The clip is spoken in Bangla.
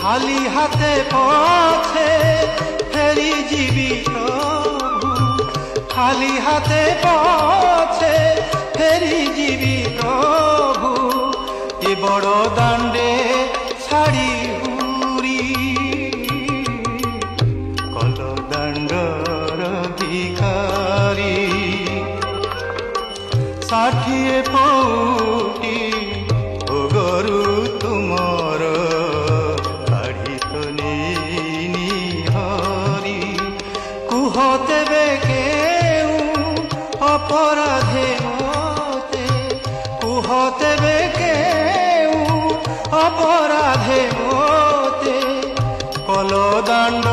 খালি হাতে পথে ফেরি ଯିବି প্রভু, খালি হাতে পথে ফেরি ଯିବି প্রভু, এ বড় দাণ্ডে ছাড়ি হুরি কল দাণ্ডর ভিখারি। 60 পৌটি গরু তুমর কাঢ়ি তো নেইনি হরি, কুহ তেবে কেউ অপরাধে মতে, কুহ তেবে কেউ অপরাধে মতে, কল দাণ্ড